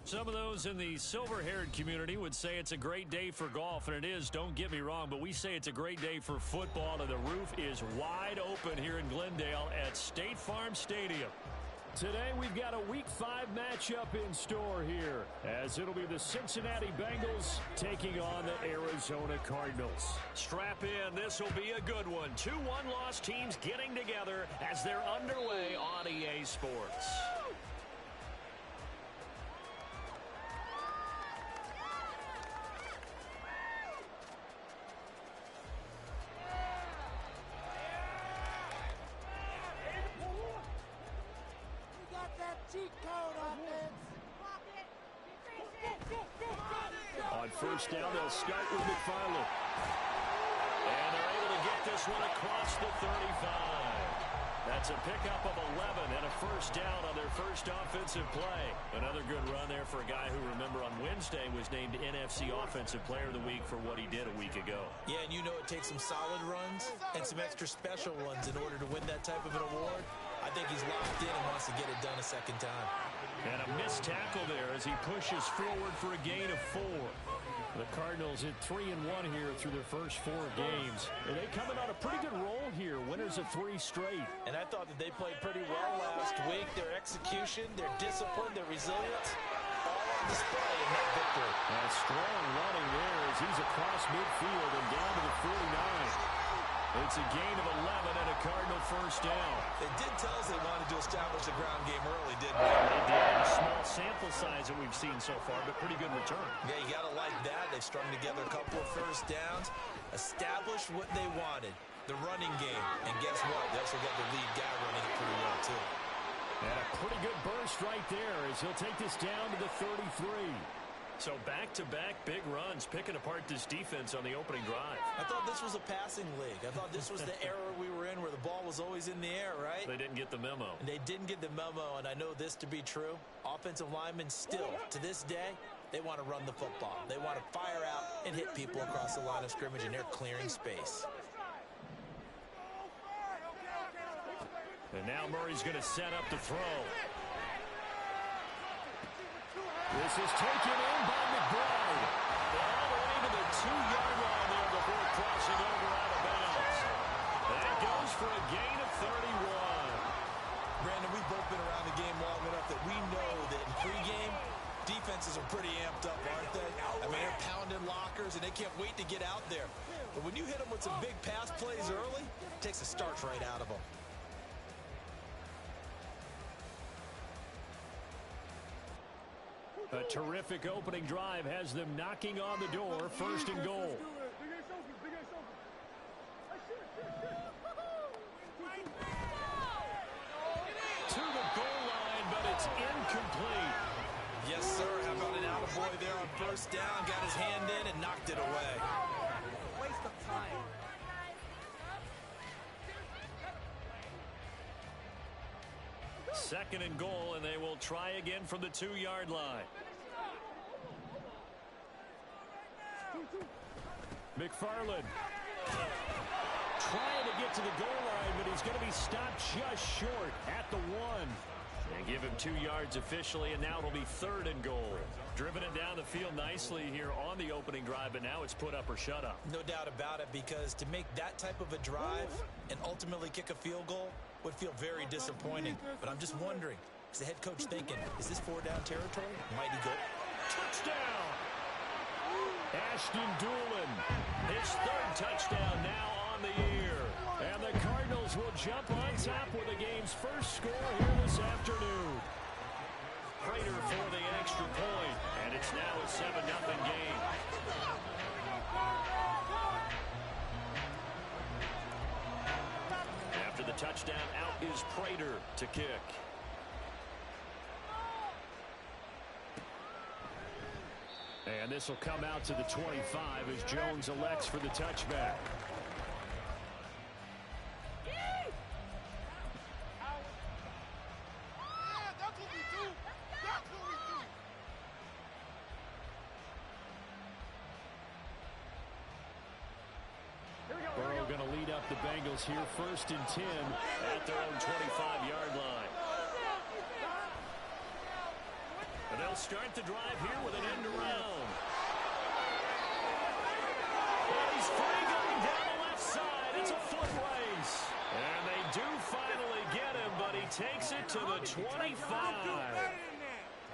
Some of those in the silver-haired community would say it's a great day for golf, and it is, don't get me wrong, but we say it's a great day for football, and the roof is wide open here in Glendale at State Farm Stadium. Today we've got a Week 5 matchup in store here, as it'll be the Cincinnati Bengals taking on the Arizona Cardinals. Strap in, this will be a good one. 2 one-loss teams getting together as they're underway on EA Sports. On first down, they'll start with McFarland. And they're able to get this one across the 35. That's a pickup of 11 and a first down on their first offensive play. Another good run there for a guy who, remember, on Wednesday was named NFC Offensive Player of the Week for what he did a week ago. Yeah, and you know it takes some solid runs and some extra special ones in order to win that type of an award. I think he's locked in and wants to get it done a second time. And a missed tackle there as he pushes forward for a gain of 4. The Cardinals hit 3-1 here through their first 4 games. And they coming on a pretty good roll here, winners of 3 straight. And I thought that they played pretty well last week. Their execution, their discipline, their resilience, all on display in that victory. And strong running there as he's across midfield and down to the 49. It's a gain of 11 and a Cardinal first down. They did tell us they wanted to establish the ground game early, didn't they? They did. A small sample size that we've seen so far, but pretty good return. Yeah, you got to like that. They've strung together a couple of first downs, established what they wanted, the running game. And guess what? They also got the lead guy running it pretty well, too. And a pretty good burst right there as he'll take this down to the 33. So back-to-back big runs, picking apart this defense on the opening drive. I thought this was a passing league. I thought this was the era we were in where the ball was always in the air, right? They didn't get the memo. And they didn't get the memo, and I know this to be true. Offensive linemen still, to this day, they want to run the football. They want to fire out and hit people across the line of scrimmage, and they're clearing space. And now Murray's going to set up the throw. This is taken in by McBride. All the way to the 2-yard line there before crossing over out of bounds. That goes for a gain of 31. Brandon, we've both been around the game long enough that we know that in pregame, defenses are pretty amped up, aren't they? I mean, they're pounding lockers, and they can't wait to get out there. But when you hit them with some big pass plays early, it takes the starch right out of them. A terrific opening drive has them knocking on the door, first and goal. To the goal line, but it's incomplete. Yes, sir. How about an attaboy there on first down? Got his hand in and knocked it away. Waste of time. Second and goal, and they will try again from the 2-yard line. McFarland trying to get to the goal line, but he's going to be stopped just short at the 1. And give him 2 yards officially, and now it'll be third and goal. Driven it down the field nicely here on the opening drive, but now it's put up or shut up. No doubt about it, because to make that type of a drive and ultimately kick a field goal would feel very disappointing. But I'm just wondering, is the head coach thinking, is this 4-down territory? Might he go? Touchdown! Ashton Doolin, his third touchdown now on the year. And the Cardinals will jump on top with the game's first score here this afternoon. Prater for the extra point, and it's now a 7-0 game. After the touchdown, out is Prater to kick. And this will come out to the 25 as Jones elects for the touchback. Burrow going to lead up the Bengals here, first and 10 at their own 25-yard line. And they'll start the drive here with an end around. And he's free going down the left side. It's a foot race. And they do finally get him, but he takes it to the 25.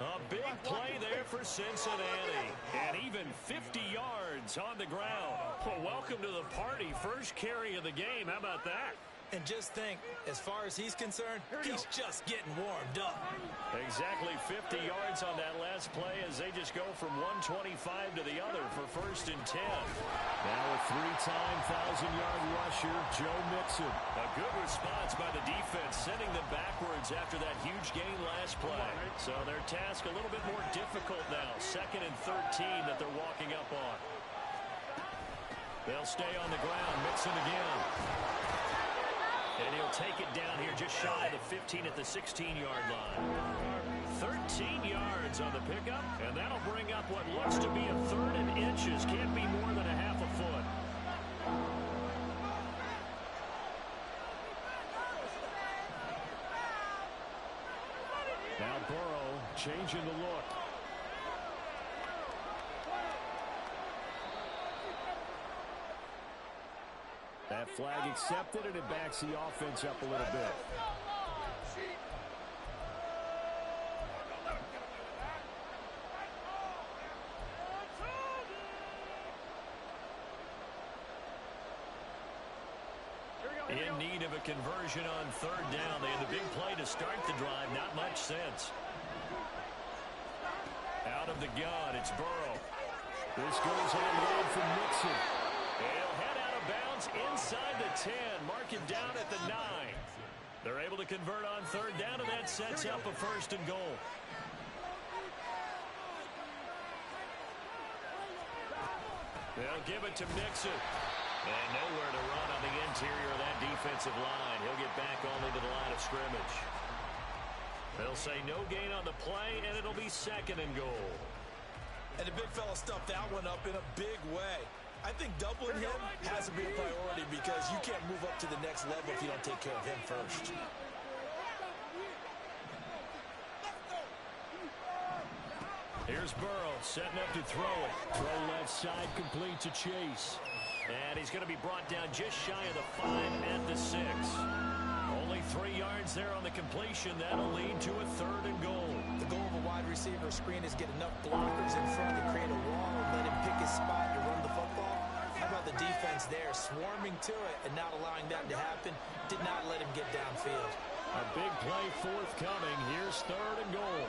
A big play there for Cincinnati. And even 50 yards on the ground. Well, welcome to the party. First carry of the game. How about that? And just think, as far as he's concerned, he's just getting warmed up. Exactly 50 yards on that last play as they just go from 125 to the other for 1st and 10. Now a 3-time 1,000-yard rusher, Joe Mixon. A good response by the defense, sending them backwards after that huge gain last play. So their task a little bit more difficult now. 2nd and 13 that they're walking up on. They'll stay on the ground. Mixon again. And he'll take it down here just shy of the 15 at the 16-yard line. 13 yards on the pickup, and that'll bring up what looks to be a 3rd and inches. Can't be more than a half a foot. Now Burrow changing the look. That flag accepted, and it backs the offense up a little bit. In need of a conversion on 3rd down. They had the big play to start the drive. Not much sense. Out of the gun, it's Burrow. This goes on wide for Mixon. He'll head out of bounds inside the 10. Mark it down at the 9. They're able to convert on 3rd down, and that sets up a 1st and goal. They'll give it to Mixon. And nowhere to run on the interior of that defensive line. He'll get back only to the line of scrimmage. They'll say no gain on the play, and it'll be 2nd and goal. And the big fella stuffed that one up in a big way. I think doubling him has to be a priority because you can't move up to the next level if you don't take care of him first. Here's Burrow setting up to throw it. Throw left side complete to Chase. And he's going to be brought down just shy of the 5 at the 6. Only 3 yards there on the completion. That'll lead to a 3rd and goal. The goal of a wide receiver screen is get enough blockers in front to create a wall and let him pick his spot to run the football. How about the defense there, swarming to it and not allowing that to happen? Did not let him get downfield. A big play forthcoming. Here's 3rd and goal.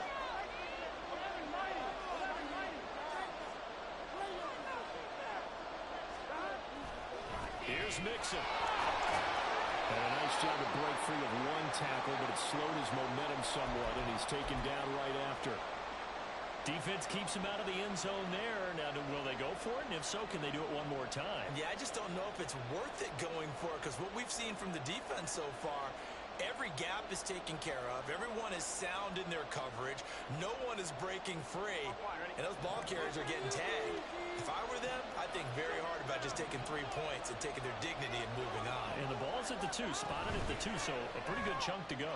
Here's Mixon. And a nice job to break free of one tackle, but it slowed his momentum somewhat, and he's taken down right after. Defense keeps him out of the end zone there. Now, will they go for it? And if so, can they do it one more time? Yeah, I just don't know if it's worth it going for it because what we've seen from the defense so far, every gap is taken care of. Everyone is sound in their coverage. No one is breaking free. And those ball carriers are getting tagged. If I were them, I'd think very hard about just taking 3 points and taking their dignity and moving on. And the ball's at the 2, spotted at the 2, so a pretty good chunk to go.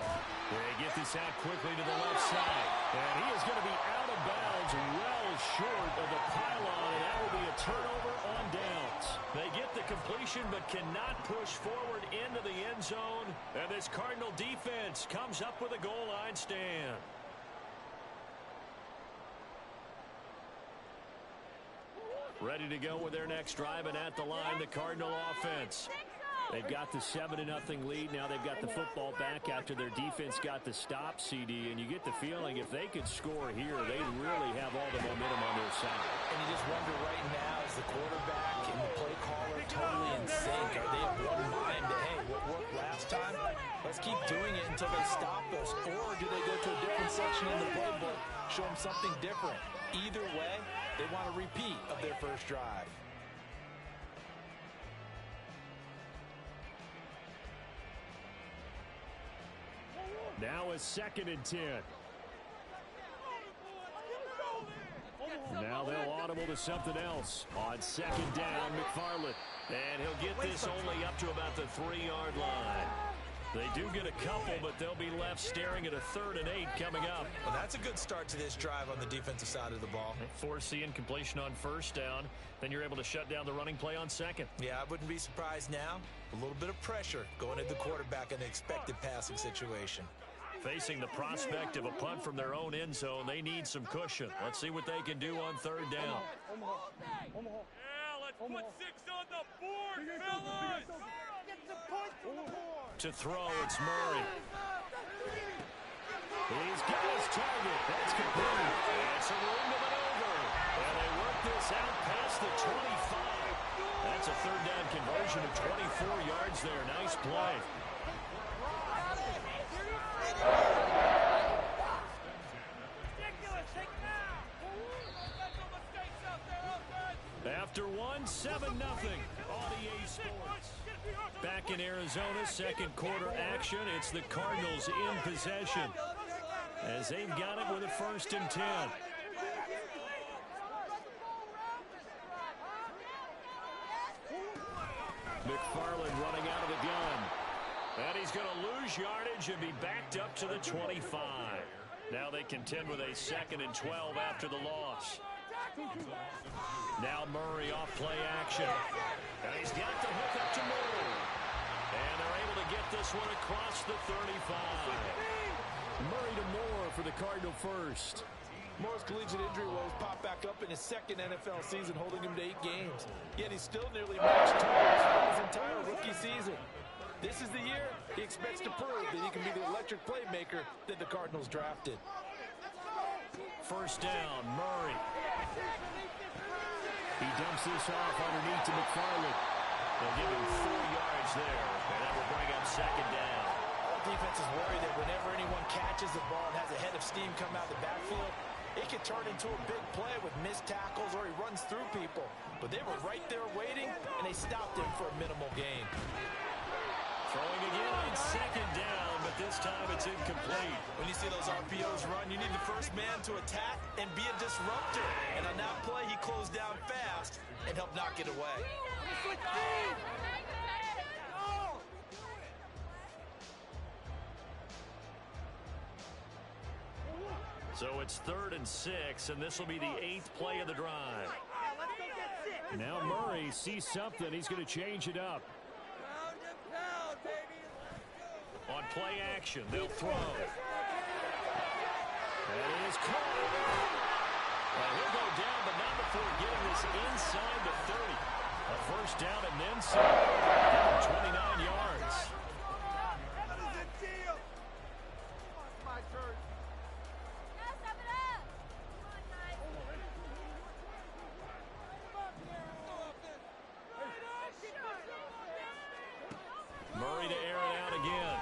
They get this out quickly to the left side. And he is going to be out of bounds well short of the pylon, and that will be a turnover on downs. They get the completion but cannot push forward into the end zone. And this Cardinal defense comes up with a goal line stand. Ready to go with their next drive, and at the line, the Cardinal offense. They've got the 7-0 lead. Now they've got the football back after their defense got the stop, CD. And you get the feeling if they could score here, they'd really have all the momentum on their side. And you just wonder right now, is the quarterback and the play caller totally in sync? Are they of one mind that, hey, what worked last time? Let's keep doing it until they stop us. Or do they go to a different section in the playbook, show them something different? Either way, they want a repeat of their first drive. Now a 2nd and 10. Now they'll audible to something else. On 2nd down, McFarland. And he'll get this only up to about the 3-yard line. They do get a couple, but they'll be left staring at a 3rd and 8 coming up. Well, that's a good start to this drive on the defensive side of the ball. Forcing completion on 1st down. Then you're able to shut down the running play on 2nd. Yeah, I wouldn't be surprised now. A little bit of pressure going at the quarterback in the expected passing situation. Facing the prospect of a punt from their own end zone, they need some cushion. Let's see what they can do on 3rd down. Yeah, let's put 6 on the board, fellas! Get some points from the board. To throw, it's Murray. He's got his target. That's complete. It's a room to maneuver. And they work this out past the 25. That's a 3rd down conversion of 24 yards there. Nice play. After 7-0 on EA Sports. Back in Arizona, 2nd quarter action. It's the Cardinals in possession as they've got it with a 1st and 10. McFarland running out of the gun. And he's going to lose yardage and be backed up to the 25. Now they contend with a 2nd and 12 after the loss. Now Murray off play action. And he's got the hook up to Moore. And they're able to get this one across the 35. Murray to Moore for the Cardinal first. Moore's collegiate injury woes popped back up in his 2nd NFL season, holding him to 8 games. Yet he's still nearly matched totals for his entire rookie season. This is the year he expects to prove that he can be the electric playmaker that the Cardinals drafted. 1st down, Murray. He dumps this off underneath to McFarland. They'll give him 4 yards there, and that will bring up 2nd down. All defenses worry that whenever anyone catches the ball and has a head of steam come out of the backfield, it can turn into a big play with missed tackles or he runs through people. But they were right there waiting, and they stopped him for a minimal gain. Throwing again on 2nd down, but this time it's incomplete. When you see those RPOs run, you need the first man to attack and be a disruptor. And on that play, he closed down fast and helped knock it away. So it's 3rd and 6, and this will be the 8th play of the drive. Let's go get 6. Now Murray sees something. He's going to change it up. Pound and pound, baby. On play action, they'll throw. That is caught. Well, he'll go down, but not before getting this inside the 30. A 1st down and then some. Down 29 yards. That is a deal. It's my turn. Murray to air it out again.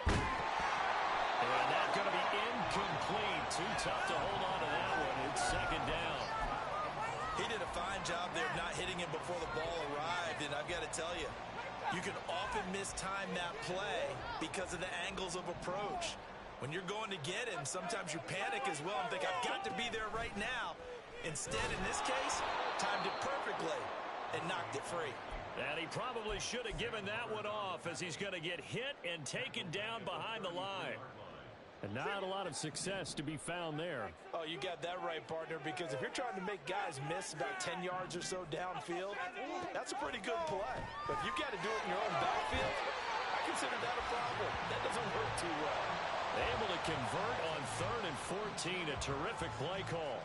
And that's going to be incomplete. Too tough to hold on to that one. It's 2nd down. He did a fine job there of not hitting him before the ball arrived, and I've got to tell you, you can often mistime that play because of the angles of approach. When you're going to get him, sometimes you panic as well and think, I've got to be there right now. Instead, in this case, timed it perfectly and knocked it free. And he probably should have given that one off as he's going to get hit and taken down behind the line. And not a lot of success to be found there. Oh, you got that right, partner, because if you're trying to make guys miss about 10 yards or so downfield, that's a pretty good play. But if you've got to do it in your own backfield, I consider that a problem. That doesn't work too well. Able to convert on 3rd and 14, a terrific play call.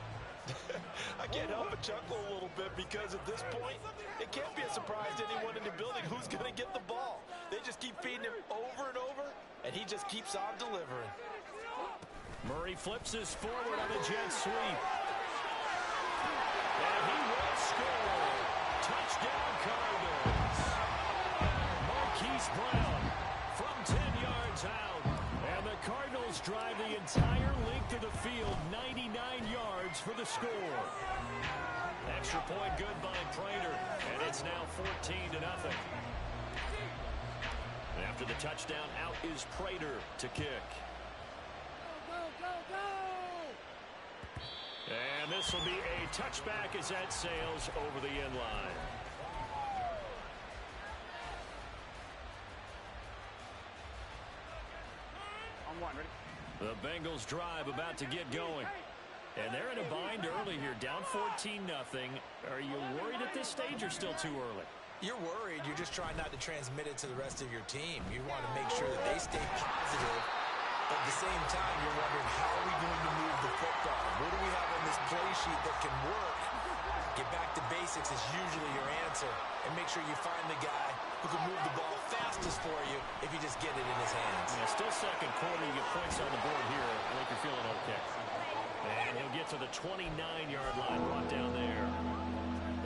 I can't help but chuckle a little bit because at this point, it can't be a surprise to anyone in the building who's going to get the ball. They just keep feeding him over and over, and he just keeps on delivering. Murray flips this forward on a jet sweep. And he will score. Touchdown Cardinals. Marquise Brown from 10 yards out. And the Cardinals drive the entire length of the field, 99 yards for the score. Extra point good by Prater, and it's now 14-0. After the touchdown, out is Prater to kick. And this will be a touchback as that sails over the end line. The Bengals drive about to get going. And they're in a bind early here, down 14-0. Are you worried at this stage or still too early? You're worried. You're just trying not to transmit it to the rest of your team. You want to make sure that they stay positive. But at the same time, you're wondering, how are we going to move the football? What do we have on this play sheet that can work? Get back to basics is usually your answer. And make sure you find the guy who can move the ball fastest for you if you just get it in his hands. Yeah, still second quarter. You get points on the board here. I think you're feeling okay. And he'll get to the 29-yard line, brought down there.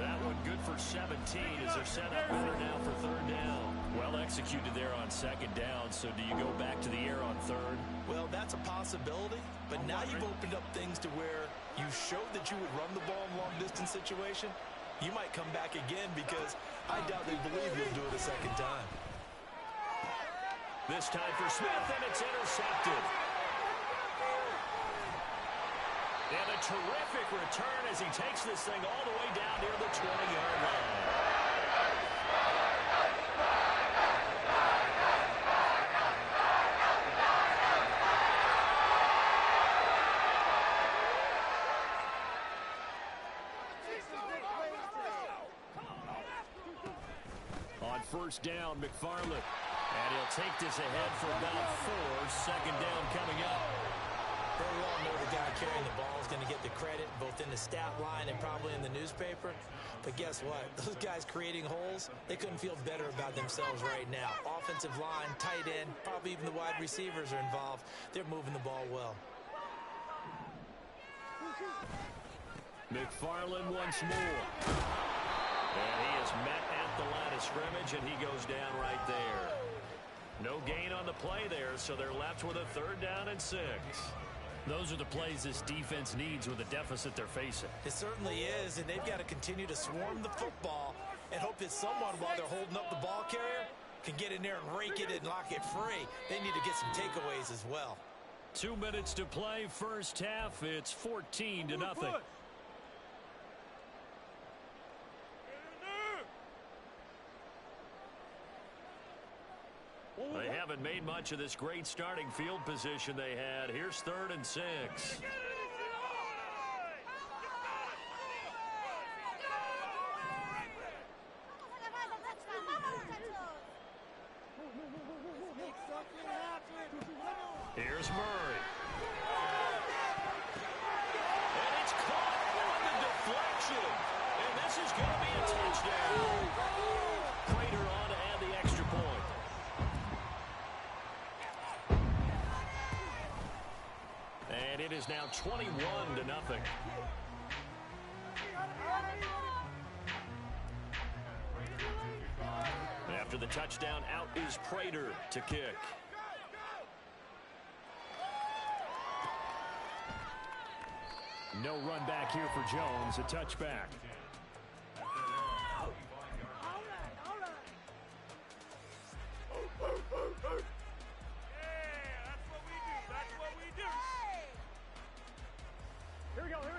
That one good for 17 as they're set up better now for third down. Well executed there on second down, so do you go back to the air on third? Well, that's a possibility, but now you've opened up things to where you showed that you would run the ball in long-distance situation. You might come back again because I doubt they believe you'll do it a second time. This time for Smith, and it's intercepted. And a terrific return as he takes this thing all the way down near the 20-yard line. On first down, McFarland. And he'll take this ahead for about 4. Second down coming up. Very well know the guy carrying the ball is going to get the credit both in the stat line and probably in the newspaper. But guess what? Those guys creating holes, they couldn't feel better about themselves right now. Offensive line, tight end, probably even the wide receivers are involved. They're moving the ball well. McFarland once more. And he is met at the line of scrimmage, and he goes down right there. No gain on the play there, so they're left with a third down and 6. Those are the plays this defense needs with the deficit they're facing. It certainly is, and they've got to continue to swarm the football and hope that someone, while they're holding up the ball carrier, can get in there and rake it and lock it free. They need to get some takeaways as well. 2 minutes to play, first half. It's 14-0. They haven't made much of this great starting field position they had. Here's 3rd and 6. Here's Murray. And it's caught on the deflection. And this is going to be a touchdown. Prater on to add the extra point. And it is now 21-0. After the touchdown, out is Prater to kick. No run back here for Jones, a touchback.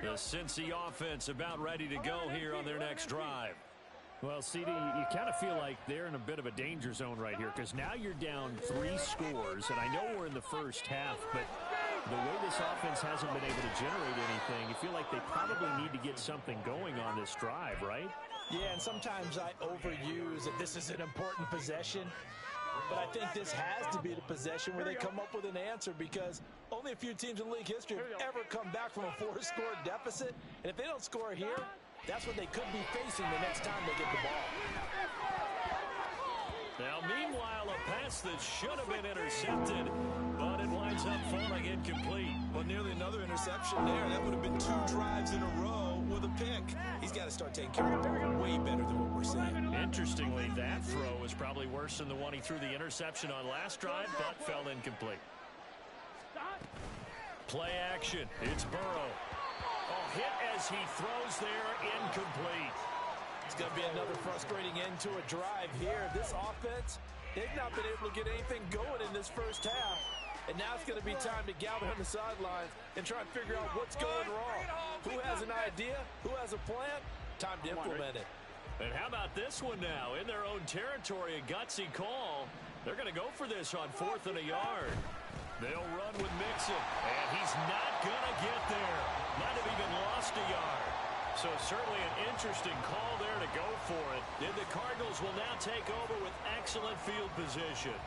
The Cincy offense about ready to go here on their next drive. Well, CD, you kind of feel like they're in a bit of a danger zone right here because now you're down 3 scores, and I know we're in the first half, but the way this offense hasn't been able to generate anything, you feel like they probably need to get something going on this drive, right? Yeah, and sometimes I overuse that this is an important possession. But I think this has to be the possession where they come up with an answer because only a few teams in league history have ever come back from a 4-score deficit. And if they don't score here, that's what they could be facing the next time they get the ball. Now, meanwhile, a pass that should have been intercepted, but it winds up falling incomplete. Well, nearly another interception there. That would have been 2 drives in a row with a pick. He's got to start taking care of the ball way better than what we're seeing. Interestingly, that throw was probably worse than the one he threw the interception on last drive, but fell incomplete. Play action. It's Burrow. Oh, hit as he throws there, incomplete. It's going to be another frustrating end to a drive here. This offense, they've not been able to get anything going in this first half. And now it's going to be time to gather on the sidelines and try and figure out what's going wrong. Who has an idea? Who has a plan? Time to implement it. And how about this one now? In their own territory, a gutsy call. They're going to go for this on 4th and a yard. They'll run with Mixon, and he's not going to get there. Might have even lost a yard. So certainly an interesting call there to go for it. And the Cardinals will now take over with excellent field position.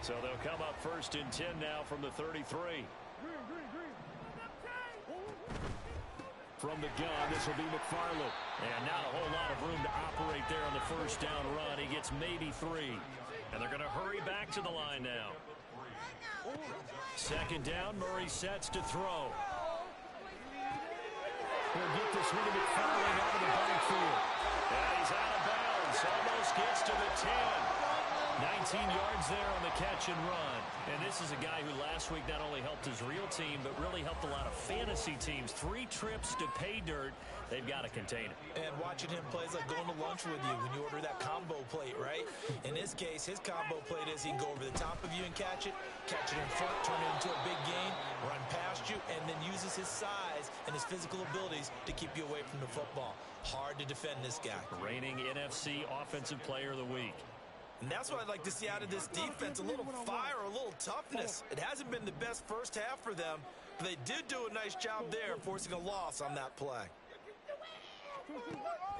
So they'll come up 1st and 10 now from the 33. From the gun, this will be McFarland. And not a whole lot of room to operate there on the 1st down run. He gets maybe 3. And they're going to hurry back to the line now. 2nd down, Murray sets to throw. He'll get this one to McFarland out of the backfield. And he's out of bounds. Almost gets to the 10. 19 yards there on the catch and run. And this is a guy who last week not only helped his real team, but really helped a lot of fantasy teams. 3 trips to pay dirt. They've got to contain it. And watching him play is like going to lunch with you when you order that combo plate, right? In this case, his combo plate is he can go over the top of you and catch it in front, turn it into a big gain, run past you, and then uses his size and his physical abilities to keep you away from the football. Hard to defend this guy. Reigning NFC Offensive Player of the Week. And that's what I'd like to see out of this defense, a little fire, a little toughness. It hasn't been the best first half for them, but they did do a nice job there, forcing a loss on that play.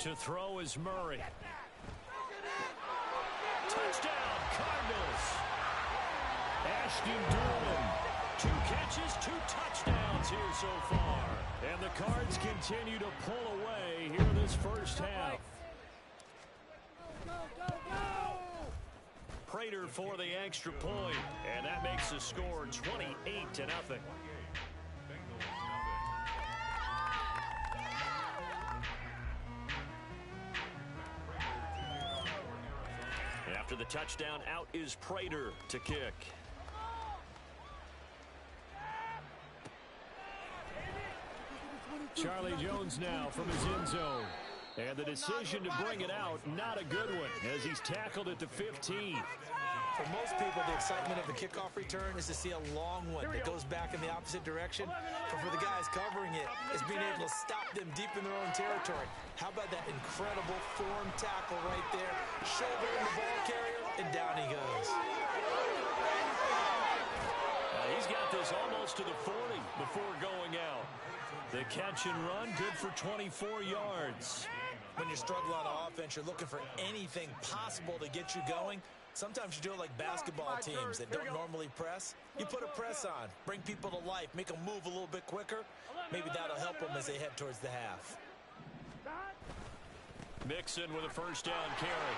To throw is Murray. Touchdown, Cardinals. Ashton Dulin. 2 catches, 2 touchdowns here so far. And the Cards continue to pull away here in this first half. Prater for the extra point, and that makes the score 28-0. After the touchdown, out is Prater to kick. Charlie Jones now from his end zone. And the decision to bring it out, not a good one, as he's tackled at the 15. For most people, the excitement of the kickoff return is to see a long one that goes back in the opposite direction. But for the guys covering it, it's being able to stop them deep in their own territory. How about that incredible form tackle right there? Shouldering the ball carrier, and down he goes. He's got this almost to the 40 before going out. The catch and run, good for 24 yards. When you're struggling on offense, you're looking for anything possible to get you going. Sometimes you do it like basketball teams that don't normally press. You put a press on, bring people to life, make them move a little bit quicker. Maybe that'll help them as they head towards the half. Mixon with a 1st down carry.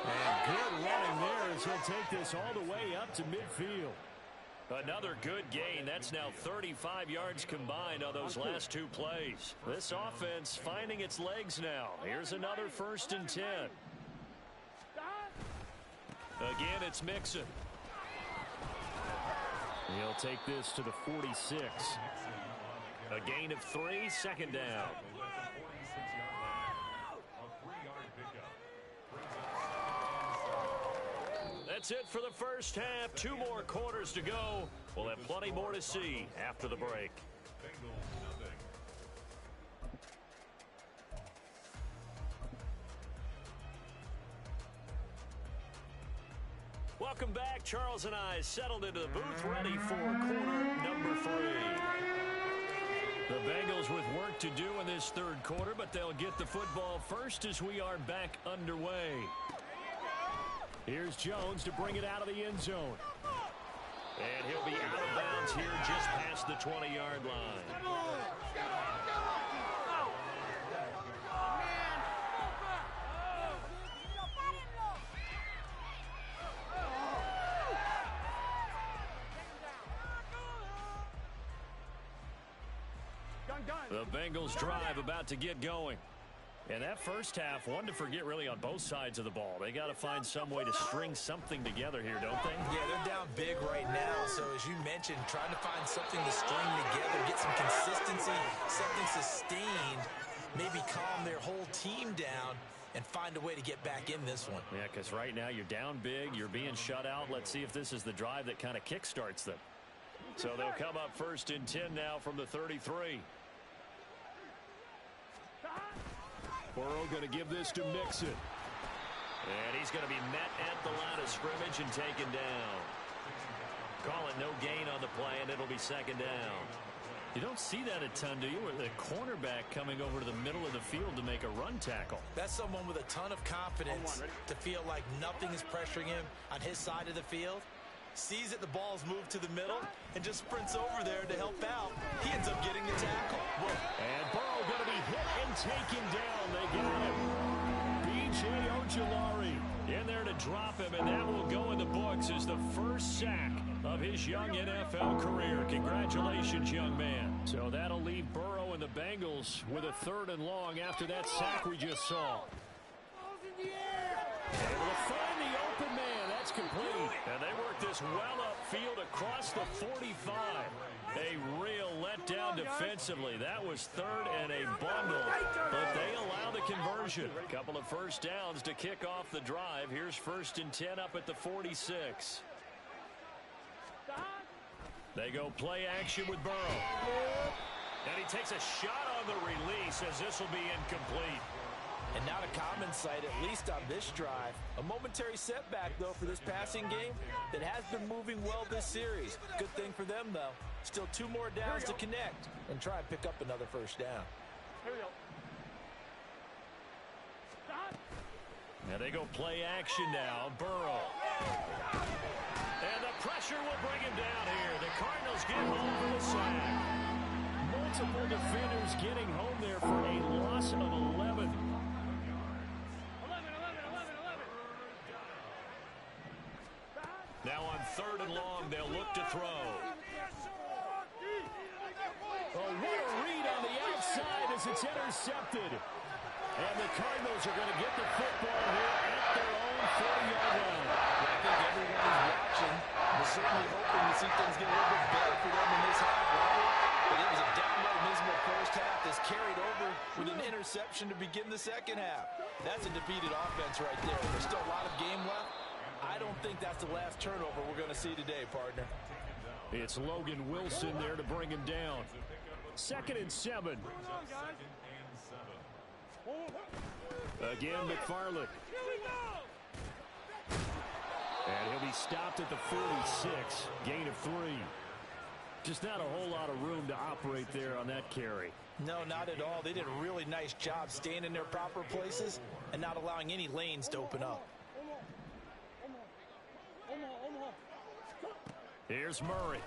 And good running there as he'll take this all the way up to midfield. Another good gain. That's now 35 yards combined on those last 2 plays. This offense finding its legs now. Here's another 1st and 10. Again, it's Mixon. He'll take this to the 46. A gain of 3, 2nd down. That's it for the first half. 2 more quarters to go. We'll have plenty more to see after the break. Welcome back. Charles and I settled into the booth, ready for quarter number 3. The Bengals with work to do in this 3rd quarter, but they'll get the football first as we are back underway. Here's Jones to bring it out of the end zone. And he'll be out of bounds here just past the 20-yard line. The Bengals drive about to get going. And that first half, one to forget really on both sides of the ball. They got to find some way to string something together here, don't they? Yeah, they're down big right now. So as you mentioned, trying to find something to string together, get some consistency, something sustained, maybe calm their whole team down and find a way to get back in this one. Yeah, because right now you're down big, you're being shut out. Let's see if this is the drive that kind of kickstarts them. So they'll come up 1st and 10 now from the 33. Burrow going to give this to Mixon. And he's going to be met at the line of scrimmage and taken down. Call it no gain on the play, and it'll be second down. You don't see that a ton, do you? With a cornerback coming over to the middle of the field to make a run tackle. That's someone with a ton of confidence to feel like nothing is pressuring him on his side of the field. Sees that the ball's moved to the middle and just sprints over there to help out. He ends up getting the tackle. Whoa. And Burrow going to be hit and taken down. They get him. B.J. Ojulari in there to drop him, and that will go in the books as the first sack of his young NFL career. Congratulations, young man. So that'll leave Burrow and the Bengals with a 3rd and long after that sack we just saw. Able to find the open man. That's complete. And they work this well upfield across the 45. A real letdown defensively. That was 3rd and a bundle. But they allow the conversion. A couple of first downs to kick off the drive. Here's 1st and 10 up at the 46. They go play action with Burrow. And he takes a shot on the release as this will be incomplete. And not a common sight, at least on this drive. A momentary setback, though, for this passing game that has been moving well this series. Good thing for them, though. Still 2 more downs to connect and try and pick up another first down. Here we go. Now they go play action now. Burrow. And the pressure will bring him down here. The Cardinals get home for the sack. Multiple defenders getting home there for a loss of 11. Now on 3rd and long, they'll look to throw. Oh, what a read on the outside as it's intercepted. And the Cardinals are going to get the football here at their own 40-yard line. I think everyone is watching. We're certainly hoping to see things get a little bit better for them in this half, right? But it was a downright miserable first half that's carried over with an interception to begin the second half. That's a defeated offense right there. There's still a lot of game left. I don't think that's the last turnover we're going to see today, partner. It's Logan Wilson there to bring him down. 2nd and 7. Again, McFarland. And he'll be stopped at the 46. Gain of 3. Just not a whole lot of room to operate there on that carry. No, not at all. They did a really nice job staying in their proper places and not allowing any lanes to open up. Here's Murray.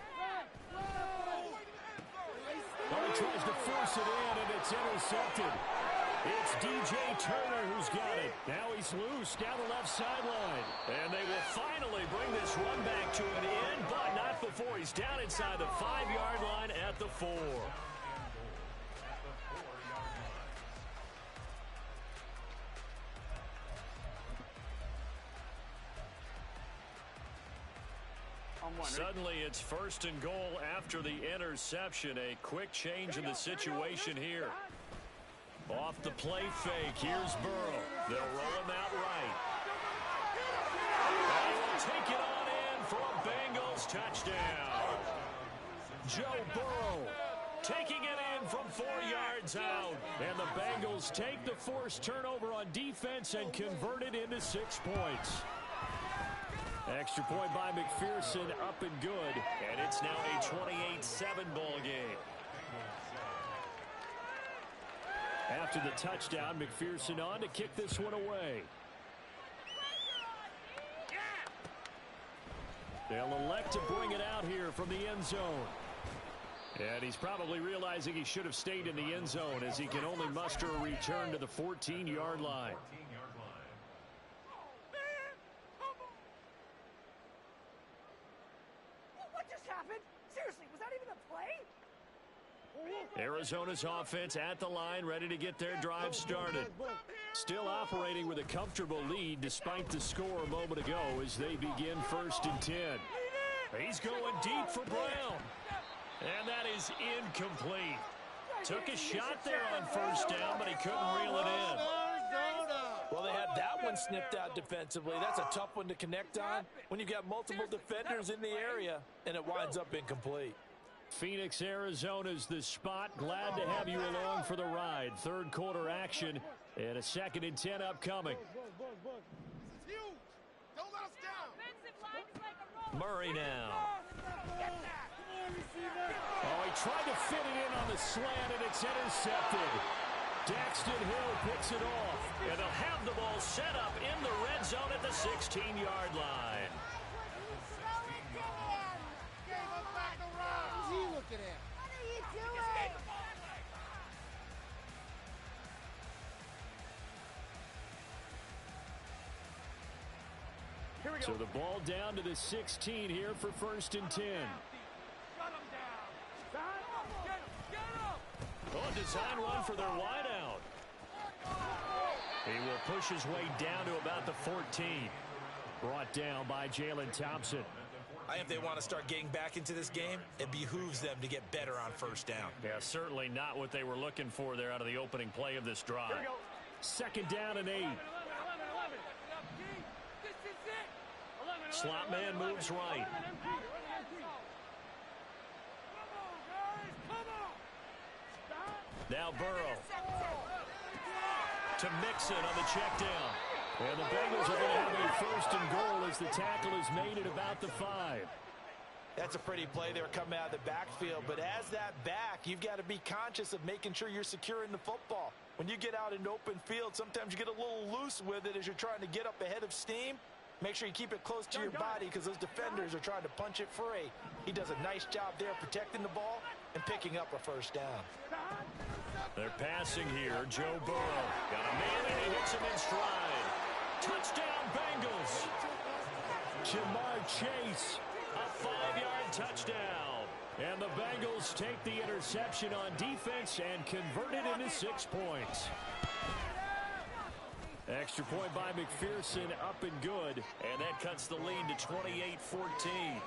Oh, he tries to force it in, and it's intercepted. It's D.J. Turner who's got it. Now he's loose down the left sideline. And they will finally bring this run back to an end, but not before he's down inside the 5-yard line at the 4. Suddenly it's 1st and goal after the interception. A quick change in the situation here. Off the play fake, here's Burrow. They'll roll him out right. And he will take it on in for a Bengals touchdown. Joe Burrow taking it in from 4 yards out. And the Bengals take the forced turnover on defense and convert it into 6 points. Extra point by McPherson, up and good. And it's now a 28-7 ball game. After the touchdown, McPherson on to kick this one away. They'll elect to bring it out here from the end zone. And he's probably realizing he should have stayed in the end zone as he can only muster a return to the 14-yard line. Arizona's offense at the line, ready to get their drive started. Still operating with a comfortable lead despite the score a moment ago as they begin 1st and 10. He's going deep for Brown. And that is incomplete. Took a shot there on 1st down, but he couldn't reel it in. Well, they had that one snipped out defensively. That's a tough one to connect on when you've got multiple defenders in the area, and it winds up incomplete. Phoenix, Arizona's the spot. Glad to have you along for the ride. 3rd quarter action and a 2nd and 10 upcoming. Murray now. Oh, he tried to fit it in on the slant, and it's intercepted. Daxton Hill picks it off. And they'll have the ball set up in the red zone at the 16-yard line. Who's he looking at? What are you doing? Here we go. So the ball down to the 16 here for 1st and 10. Shut him down. Get him. Oh, design run for their wideout. He will push his way down to about the 14. Brought down by Jalen Thompson. I think if they want to start getting back into this game, it behooves them to get better on 1st down. Yeah, certainly not what they were looking for there out of the opening play of this drive. 2nd down and 8. 11. This is it. Slot man moves right. Now Burrow. To Mixon on the check down. And the Bengals are going to have a 1st and goal as the tackle is made at about the 5. That's a pretty play there coming out of the backfield. But as that back, you've got to be conscious of making sure you're securing the football. When you get out in open field, sometimes you get a little loose with it as you're trying to get up ahead of steam. Make sure you keep it close to your body because those defenders are trying to punch it free. He does a nice job there protecting the ball and picking up a 1st down. They're passing here. Joe Burrow got a man and he hits him in stride. Touchdown Bengals. Jamar Chase. A 5-yard touchdown. And the Bengals take the interception on defense and convert it into 6 points. Extra point by McPherson, up and good. And that cuts the lead to 28-14.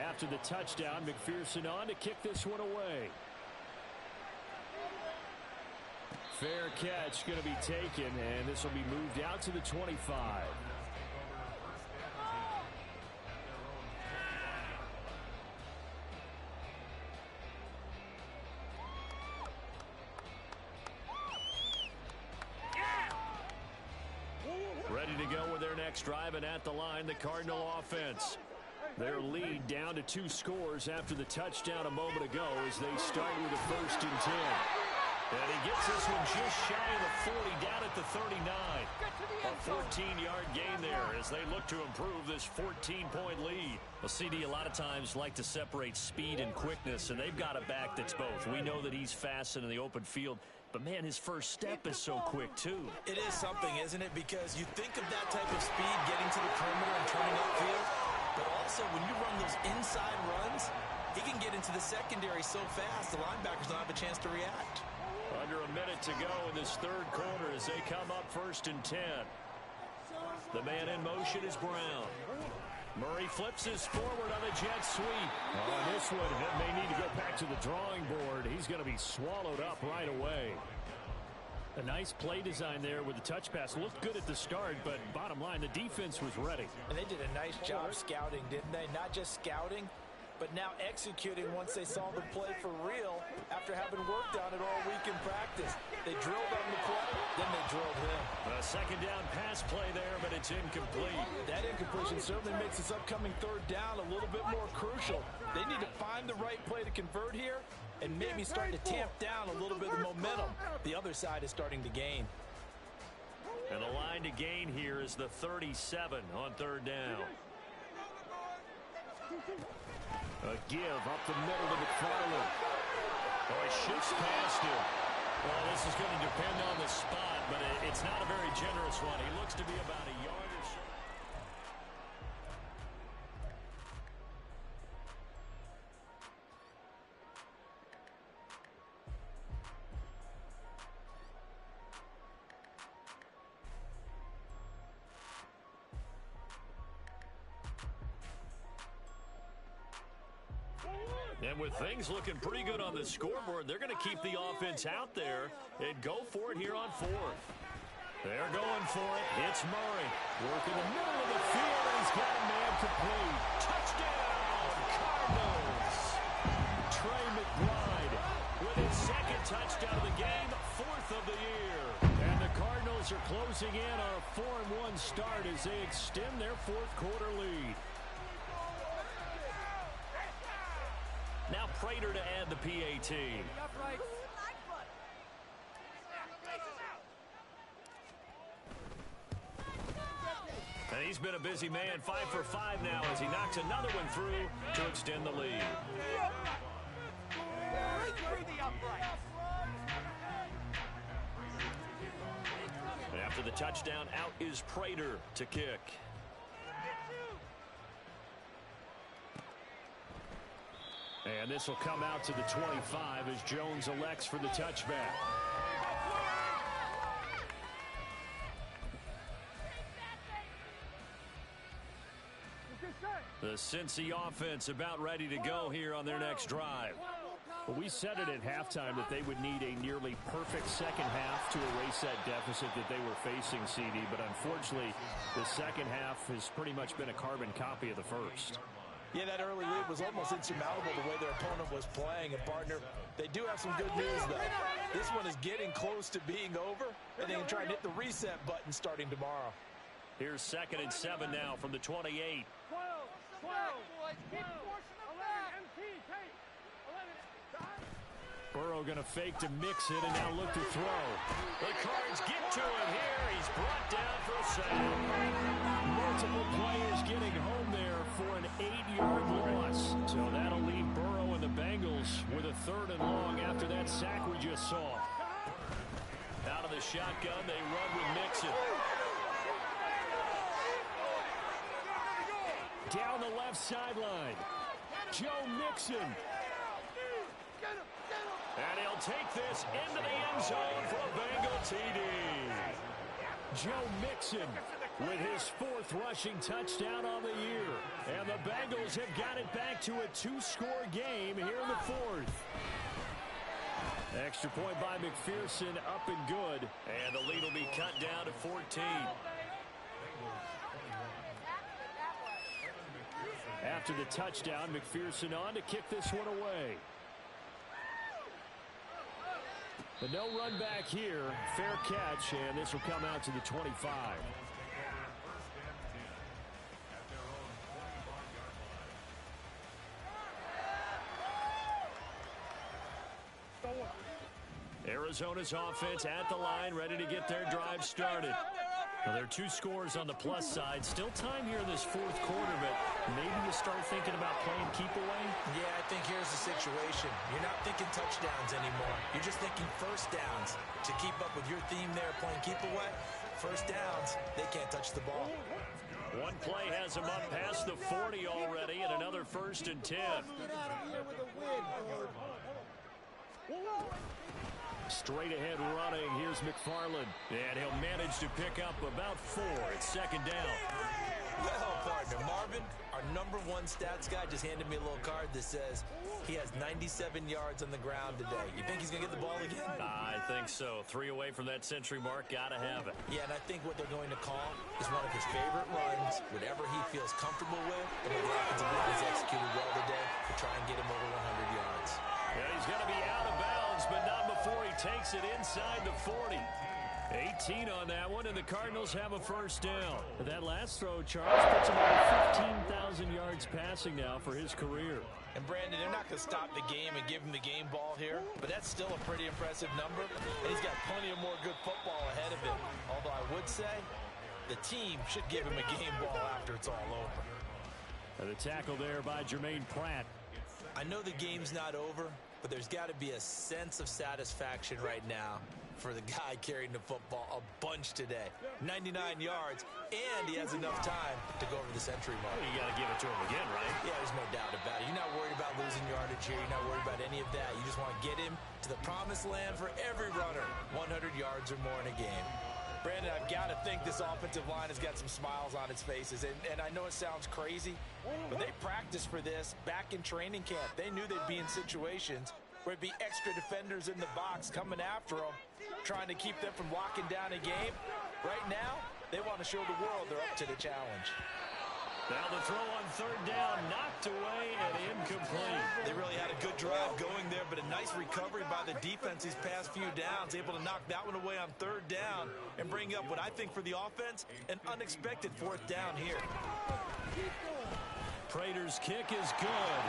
After the touchdown, McPherson on to kick this one away. Fair catch going to be taken, and this will be moved out to the 25. Ready to go with their next drive, and at the line, the Cardinal offense. Their lead down to 2 scores after the touchdown a moment ago as they start with a 1st and 10. And he gets this one just shy of the 40, down at the 39. A 14-yard gain there as they look to improve this 14-point lead. Well, CD, a lot of times like to separate speed and quickness, and they've got a back that's both. We know that he's fast in the open field, but, man, his first step is so quick, too. It is something, isn't it? Because you think of that type of speed getting to the perimeter and turning upfield, but also when you run those inside runs, he can get into the secondary so fast the linebackers don't have a chance to react. Under a minute to go in this 3rd quarter as they come up 1st and 10. The man in motion is Brown. Murray flips his forward on the jet sweep. On this one, it may need to go back to the drawing board. He's going to be swallowed up right away. A nice play design there with the touch pass. Looked good at the start, but bottom line, the defense was ready. And they did a nice job scouting, didn't they? Not just scouting, but now executing once they saw the play for real after having worked on it all week in practice. They drilled on the play, then they drilled him. A 2nd down pass play there, but it's incomplete. That incompletion certainly makes this upcoming 3rd down a little bit more crucial. They need to find the right play to convert here and maybe start to tamp down a little bit of momentum. The other side is starting to gain. And the line to gain here is the 37 on 3rd down. A give up the middle to McFarland. Oh, he shifts past him. Well, this is going to depend on the spot, but it's not a very generous one. He looks to be about a yard or so. And with things looking pretty good on the scoreboard, they're going to keep the offense out there and go for it here on 4th. They're going for it. It's Murray. Work in the middle of the field, and he's got a man complete. Touchdown, Cardinals. Trey McBride with his second touchdown of the game, 4th of the year. And the Cardinals are closing in on a 4-1 start as they extend their 4th quarter lead. Now Prater to add the PAT. And he's been a busy man, 5 for 5 now as he knocks another one through to extend the lead. And after the touchdown, out is Prater to kick. And this will come out to the 25 as Jones elects for the touchback. The Cincy offense about ready to go here on their next drive. Well, we said it at halftime that they would need a nearly perfect second half to erase that deficit that they were facing, CD. But unfortunately, the second half has pretty much been a carbon copy of the first. Yeah, that early lead was almost insurmountable the way their opponent was playing. And, partner, they do have some good news, though. This one is getting close to being over, and they can try and hit the reset button starting tomorrow. Here's 2nd and 7 now from the 28. Burrow going to fake to mix it and now look to throw. The Cards get to him here. He's brought down for a sack. Multiple players getting home there for an 8-yard loss. So that'll leave Burrow and the Bengals with a 3rd and long after that sack we just saw. Out of the shotgun, they run with Mixon. Down the left sideline. Joe Mixon. And he'll take this into the end zone for a Bengal TD. Joe Mixon with his 4th rushing touchdown on the year. And the Bengals have got it back to a 2-score game here in the 4th. Extra point by McPherson, up and good. And the lead will be cut down to 14. After the touchdown, McPherson on to kick this one away. But no run back here. Fair catch, and this will come out to the 25. Arizona's offense at the line, ready to get their drive started. Well, there are 2 scores on the plus side. Still time here in this 4th quarter, but maybe you start thinking about playing keep away? Yeah, I think here's the situation. You're not thinking touchdowns anymore. You're just thinking first downs. To keep up with your theme there, playing keep away, first downs, they can't touch the ball. One play has them up past the 40 already, and another 1st and 10. Straight ahead running. Here's McFarland. And he'll manage to pick up about 4. It's 2nd down. Well, partner, Marvin, our #1 stats guy, just handed me a little card that says he has 97 yards on the ground today. You think he's going to get the ball again? I think so. 3 away from that century mark. Got to have it. Yeah, and I think what they're going to call is one of his favorite runs, whatever he feels comfortable with, and the offensive line has executed well today to try and get him over 100 yards. Yeah, he's going to be out of bounds, but not before he takes it inside the 40. 18 on that one, and the Cardinals have a 1st down. That last throw, Charles, puts him over 15,000 yards passing now for his career. And, Brandon, they're not going to stop the game and give him the game ball here, but that's still a pretty impressive number, and he's got plenty of more good football ahead of him. Although I would say the team should give him a game ball after it's all over. And the tackle there by Jermaine Pratt. I know the game's not over, but there's got to be a sense of satisfaction right now for the guy carrying the football a bunch today. 99 yards, and he has enough time to go over the century mark. Well, you got to give it to him again, right? Yeah, there's no doubt about it. You're not worried about losing yardage here. You're not worried about any of that. You just want to get him to the promised land for every runner. 100 yards or more in a game. Brandon, I've got to think this offensive line has got some smiles on its faces. And I know it sounds crazy, but they practiced for this back in training camp. They knew they'd be in situations where it'd be extra defenders in the box coming after them, trying to keep them from locking down a game. Right now, they want to show the world they're up to the challenge. Now the throw on third down, knocked away and incomplete. They really had a good drive going there, but a nice recovery by the defense these past few downs, able to knock that one away on third down and bring up what I think for the offense, an unexpected fourth down here. Prater's kick is good.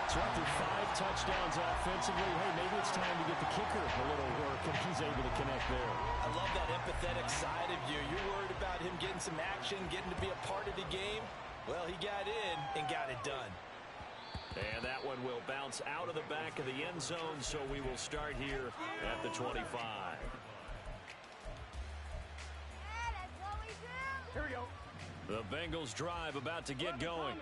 So after 5 touchdowns offensively, hey, maybe it's time to get the kicker a little work, and he's able to connect there. I love that empathetic side of you. You're worried about him getting some action, getting to be a part of the game. Well, he got in and got it done. And that one will bounce out of the back of the end zone, so we will start here at the 25. Here we go. The Bengals drive about to get going.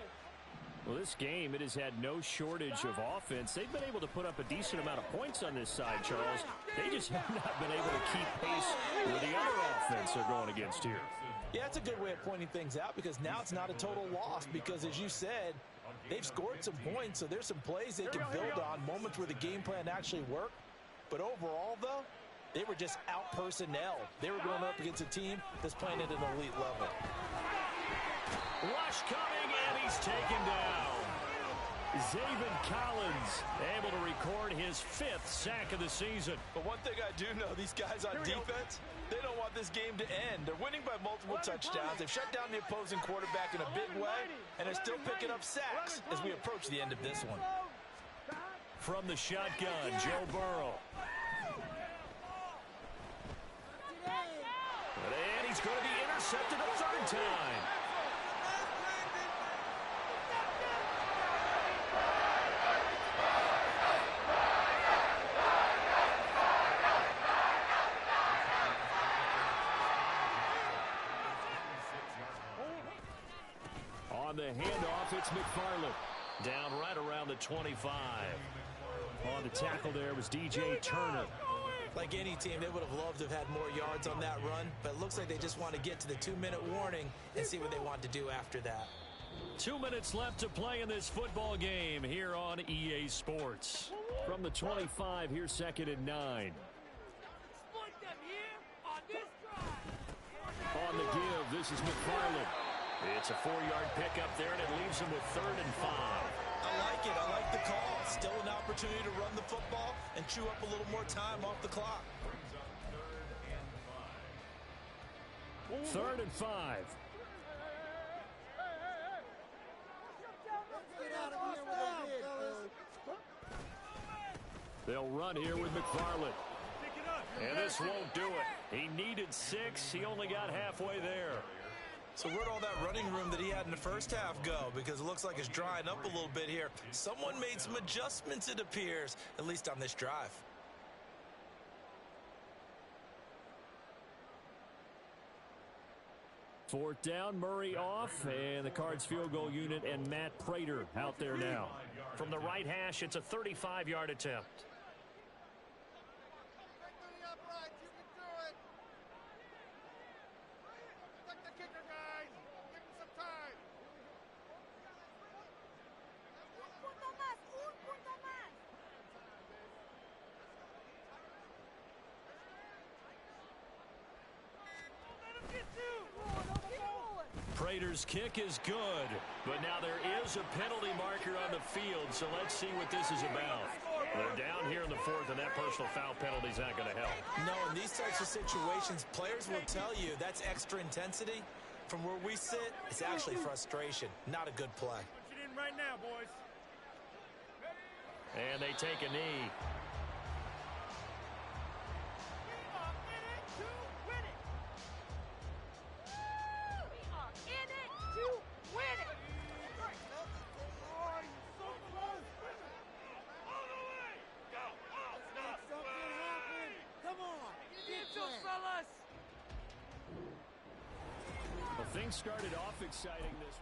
Well, this game, it has had no shortage of offense. They've been able to put up a decent amount of points on this side, Charles. They just have not been able to keep pace with the other offense they're going against here. Yeah, it's a good way of pointing things out because now it's not a total loss because, as you said, they've scored some points, so there's some plays they can build on, moments where the game plan actually worked. But overall, though, they were just out-personnel. They were going up against a team that's playing at an elite level. Rush coming, and he's taken down. Zaven Collins able to record his 5th sack of the season. But one thing I do know, these guys on defense, they don't want this game to end. They're winning by multiple touchdowns. They've shut down the opposing quarterback in a big way, and they're still picking up sacks as we approach the end of this one. From the shotgun, Joe Burrow. And he's going to be intercepted a 3rd time. On the handoff, it's McFarland. Down right around the 25. On the tackle there was DJ Turner. Like any team, they would have loved to have had more yards on that run, but it looks like they just want to get to the 2-minute warning and see what they want to do after that. 2 minutes left to play in this football game here on EA Sports. From the 25, here's 2nd and 9. On the give, this is McFarland. It's a 4-yard pickup there, and it leaves him with 3rd and 5. I like it. I like the call. Still an opportunity to run the football and chew up a little more time off the clock. 3rd and 5. They'll run here with McFarland. And this won't do it. He needed 6. He only got halfway there. So where'd all that running room that he had in the first half go? Because it looks like it's drying up a little bit here. Someone made some adjustments, it appears, at least on this drive. Fourth down, Murray off, and the Cards field goal unit and Matt Prater out there now. From the right hash, it's a 35-yard attempt. Prater's kick is good, but now there is a penalty marker on the field, so let's see what this is about. They're down here in the 4th, and that personal foul penalty is not going to help. No, in these types of situations, players will tell you that's extra intensity. From where we sit, it's actually frustration, not a good play. Put it in right now, boys. And they take a knee. Well, things started off exciting this